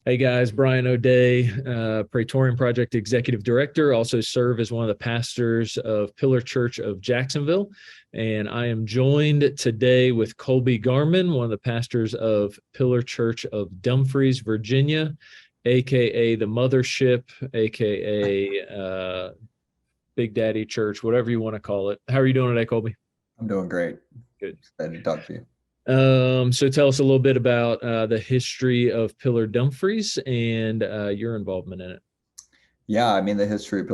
Hey guys, Brian O'Day, Praetorian Project Executive Director, also serve as one of the pastors of Pillar Church of Jacksonville. And I am joined today with Colby Garman, one of the pastors of Pillar Church of Dumfries, Virginia, aka the Mothership, aka Big Daddy Church, whatever you want to call it. How are you doing today, Colby? I'm doing great. Good. Excited to talk to you. So tell us a little bit about the history of Pillar Dumfries and your involvement in it. Yeah, I mean the history of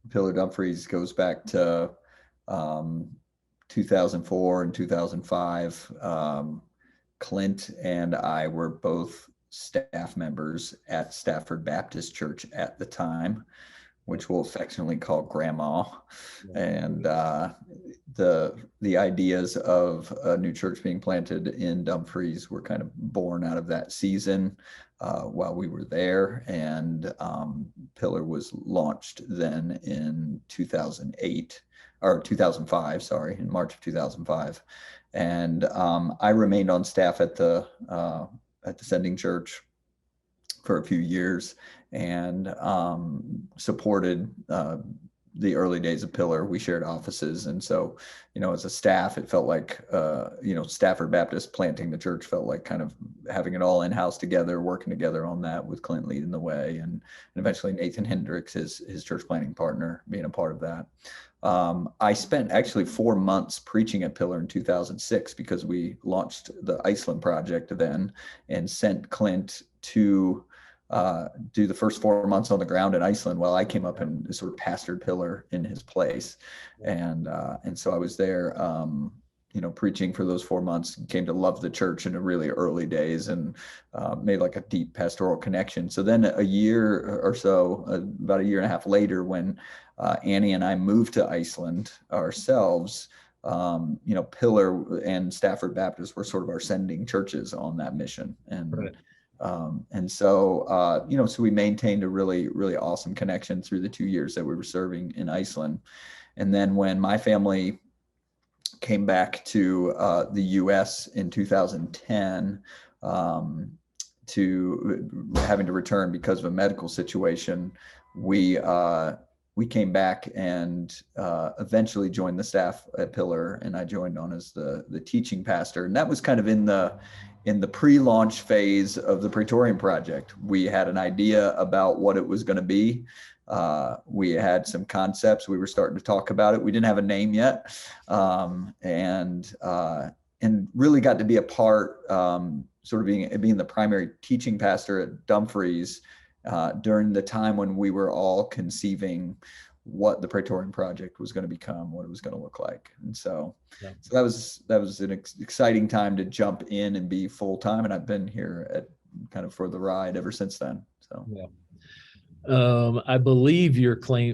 Pillar Dumfries goes back to 2004 and 2005. Clint and I were both staff members at Stafford Baptist Church at the time, which we'll affectionately call Grandma. And the ideas of a new church being planted in Dumfries were kind of born out of that season while we were there. And Pillar was launched then in 2008 or 2005, sorry, in March of 2005. And I remained on staff at the sending church for a few years and supported the early days of Pillar. We shared offices. And so, as a staff, it felt like, Stafford Baptist planting the church felt like kind of having it all in-house together, working together on that with Clint leading the way. And eventually Nathan Hendricks, his church planting partner, being a part of that. I spent actually 4 months preaching at Pillar in 2006 because we launched the Iceland project then and sent Clint to do the first 4 months on the ground in Iceland while I came up and sort of pastored Pillar in his place. And so I was there, preaching for those 4 months, came to love the church in the really early days and made like a deep pastoral connection. So then a year or so, about a year and a half later, when Annie and I moved to Iceland ourselves, Pillar and Stafford Baptist were sort of our sending churches on that mission. And Right. So we maintained a really, really awesome connection through the 2 years that we were serving in Iceland. And then when my family came back to the U.S. in 2010, to having to return because of a medical situation, we came back and eventually joined the staff at Pillar, and I joined on as the teaching pastor. And that was kind of in the pre-launch phase of the Praetorian Project. We had an idea about what it was going to be. We had some concepts. We were starting to talk about it. We didn't have a name yet, and really got to be a part, sort of being the primary teaching pastor at Dumfries during the time when we were all conceiving what the Praetorian Project was going to become, what it was going to look like. And so that was an exciting time to jump in and be full time. And I've been here at kind of for the ride ever since then. So I believe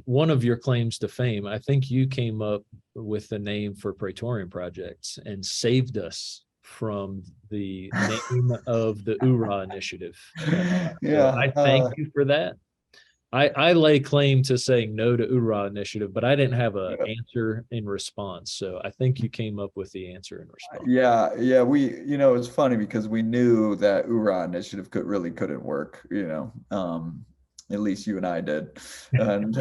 one of your claims to fame, I think you came up with the name for Praetorian Projects and saved us from the name of the URA initiative. So I thank you for that. I lay claim to saying no to URA initiative, but I didn't have an answer in response. So I think you came up with the answer in response. Yeah. We, it's funny because we knew that URA initiative couldn't work, at least you and I did. And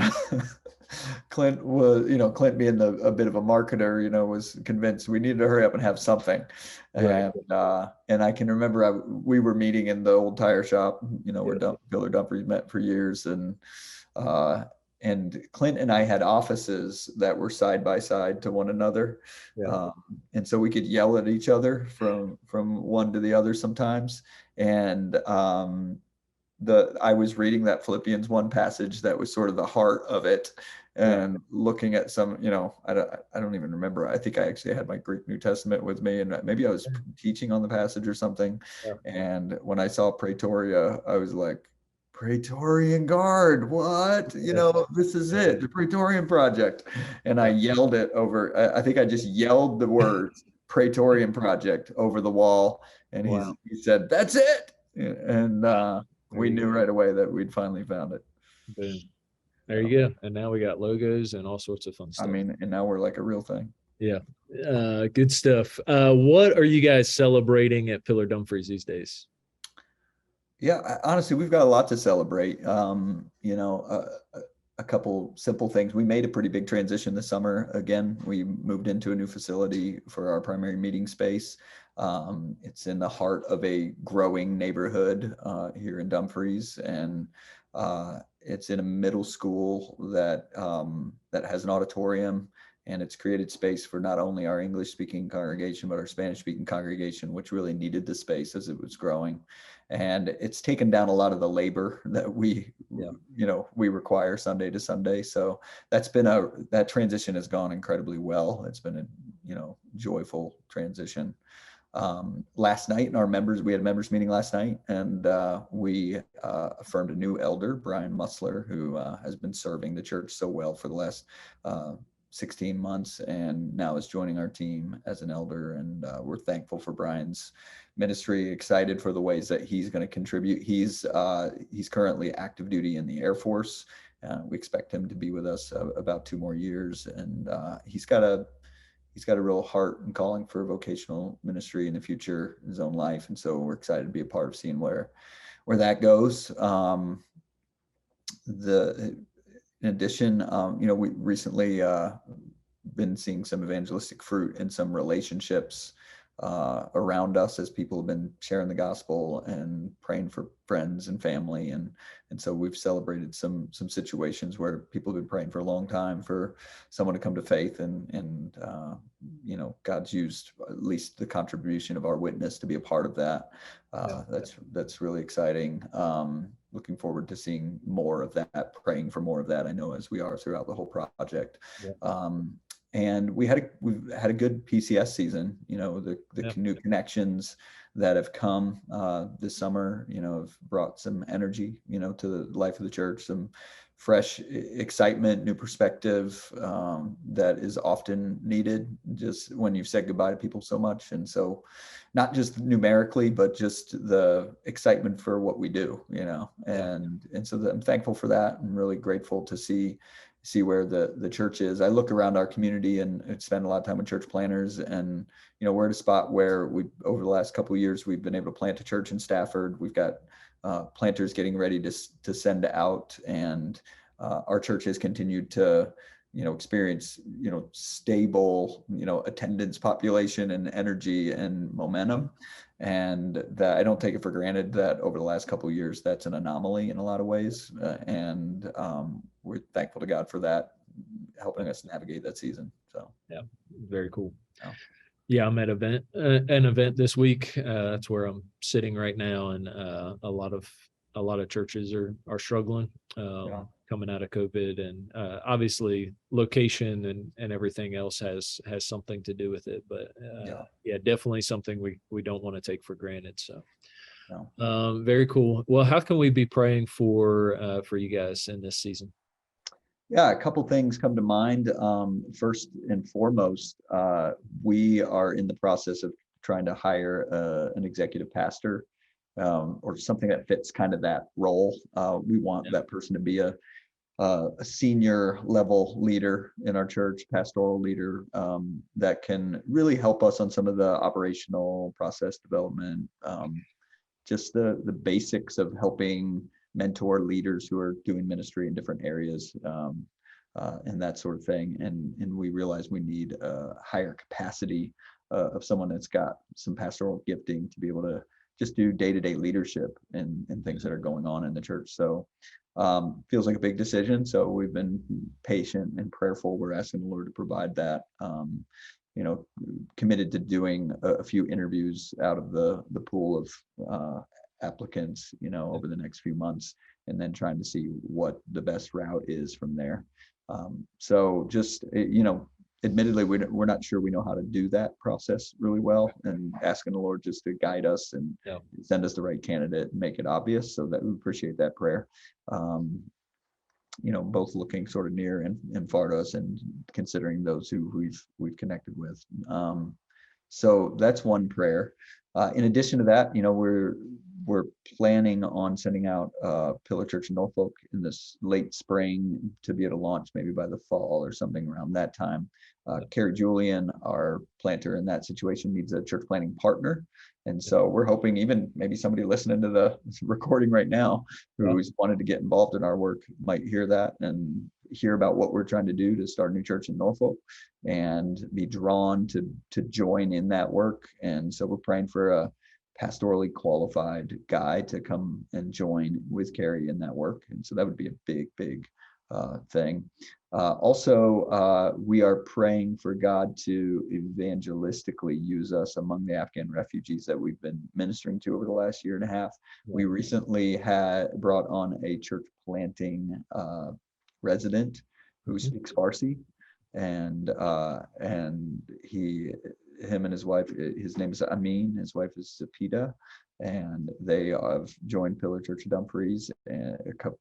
Clint being a bit of a marketer, was convinced we needed to hurry up and have something. Right. And I can remember we were meeting in the old tire shop, where Pillar Dumfries met for years. And Clint and I had offices that were side by side to one another. And so we could yell at each other from one to the other sometimes. And I was reading that Philippians 1 passage that was sort of the heart of it, and looking at some, I don't even remember. I think I actually had my Greek New Testament with me, and maybe I was teaching on the passage or something. And when I saw Praetoria, I was like, Praetorian Guard, what? This is it, the Praetorian Project. And I yelled it over, I think I just yelled the words Praetorian Project over the wall. And he said, that's it. And we knew right away that we'd finally found it. Boom. There you go. And now we got logos and all sorts of fun stuff. I mean, and now we're like a real thing. Yeah. Good stuff. What are you guys celebrating at Pillar Dumfries these days? Yeah, honestly, we've got a lot to celebrate. A couple simple things. We made a pretty big transition this summer. Again, we moved into a new facility for our primary meeting space. It's in the heart of a growing neighborhood here in Dumfries, and it's in a middle school that has an auditorium, and it's created space for not only our English-speaking congregation but our Spanish-speaking congregation, which really needed the space as it was growing. And it's taken down a lot of the labor that we require Sunday to Sunday. So that transition has gone incredibly well. It's been a joyful transition. Last night we had a members meeting last night, and we affirmed a new elder, Brian Musler, who has been serving the church so well for the last 16 months, and now is joining our team as an elder. And we're thankful for Brian's ministry, excited for the ways that he's going to contribute. He's currently active duty in the Air Force. We expect him to be with us about 2 more years, and he's got a real heart and calling for vocational ministry in the future in his own life. And so we're excited to be a part of seeing where that goes. In addition, we recently been seeing some evangelistic fruit in some relationships around us as people have been sharing the gospel and praying for friends and family. And so we've celebrated some situations where people have been praying for a long time for someone to come to faith, and God's used at least the contribution of our witness to be a part of that. That's really exciting. Looking forward to seeing more of that, praying for more of that, I know, as we are throughout the whole project. And we've had a good PCS season. The new connections that have come this summer, have brought some energy, to the life of the church, some fresh excitement, new perspective that is often needed just when you've said goodbye to people so much. And so not just numerically, but just the excitement for what we do, and so I'm thankful for that. I'm really grateful to see where the church is. I look around our community and spend a lot of time with church planners, and we're at a spot where over the last couple of years we've been able to plant a church in Stafford. We've got planters getting ready to send out, and our church has continued to experience stable attendance, population, and energy and momentum. And that I don't take it for granted that over the last couple of years that's an anomaly in a lot of ways, and we're thankful to God for that, helping us navigate that season. So very cool. I'm at an event this week. That's where I'm sitting right now, and a lot of churches are struggling coming out of COVID, and obviously location and everything else has something to do with it. But definitely something we don't want to take for granted. So very cool. Well, how can we be praying for you guys in this season? Yeah, a couple things come to mind. First and foremost, we are in the process of trying to hire an executive pastor, or something that fits kind of that role. We want that person to be a senior level leader in our church, pastoral leader, that can really help us on some of the operational process development, just the basics of helping mentor leaders who are doing ministry in different areas, and that sort of thing. And we realize we need a higher capacity of someone that's got some pastoral gifting to be able to just do day-to-day leadership and things that are going on in the church. So feels like a big decision. So we've been patient and prayerful. We're asking the Lord to provide that. Committed to doing a few interviews out of the pool of applicants, over the next few months, and then trying to see what the best route is from there. So just, admittedly, we're not sure we know how to do that process really well, and asking the Lord just to guide us and send us the right candidate and make it obvious. So that we appreciate that prayer. Both looking sort of near and far to us, and considering those who we've connected with. So that's one prayer. In addition to that, we're planning on sending out Pillar Church in Norfolk in this late spring to be able to launch maybe by the fall or something around that time. Carrie Julian, our planter in that situation, needs a church planting partner. And so we're hoping even maybe somebody listening to the recording right now who's wanted to get involved in our work might hear that and hear about what we're trying to do to start a new church in Norfolk and be drawn to join in that work. And so we're praying for a pastorally qualified guy to come and join with Carrie in that work. And so that would be a big thing. Also, we are praying for God to evangelistically use us among the Afghan refugees that we've been ministering to over the last year and a half. We recently had brought on a church planting resident who speaks Farsi, and him and his wife, his name is Amin, his wife is Sapita, and they have joined Pillar Church of Dumfries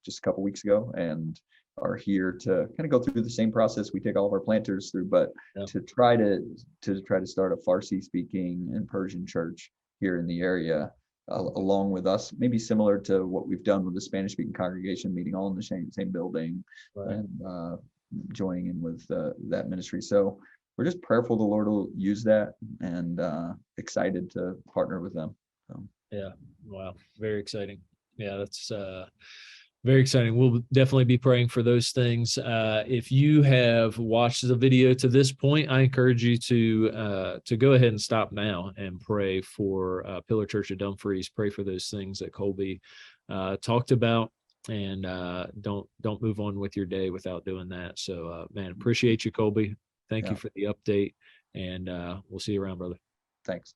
just a couple weeks ago, and are here to kind of go through the same process we take all of our planters through, but to try to start a Farsi speaking and Persian church here in the area, along with us, maybe similar to what we've done with the Spanish speaking congregation, meeting all in the same building, and joining in with that ministry. So we're just prayerful the Lord will use that, and excited to partner with them. So. Yeah. Wow. Very exciting. Yeah, that's very exciting. We'll definitely be praying for those things. If you have watched the video to this point, I encourage you to go ahead and stop now and pray for Pillar Church of Dumfries. Pray for those things that Colby talked about, and don't move on with your day without doing that. So, man, appreciate you, Colby. Thank you for the update, and we'll see you around, brother. Thanks.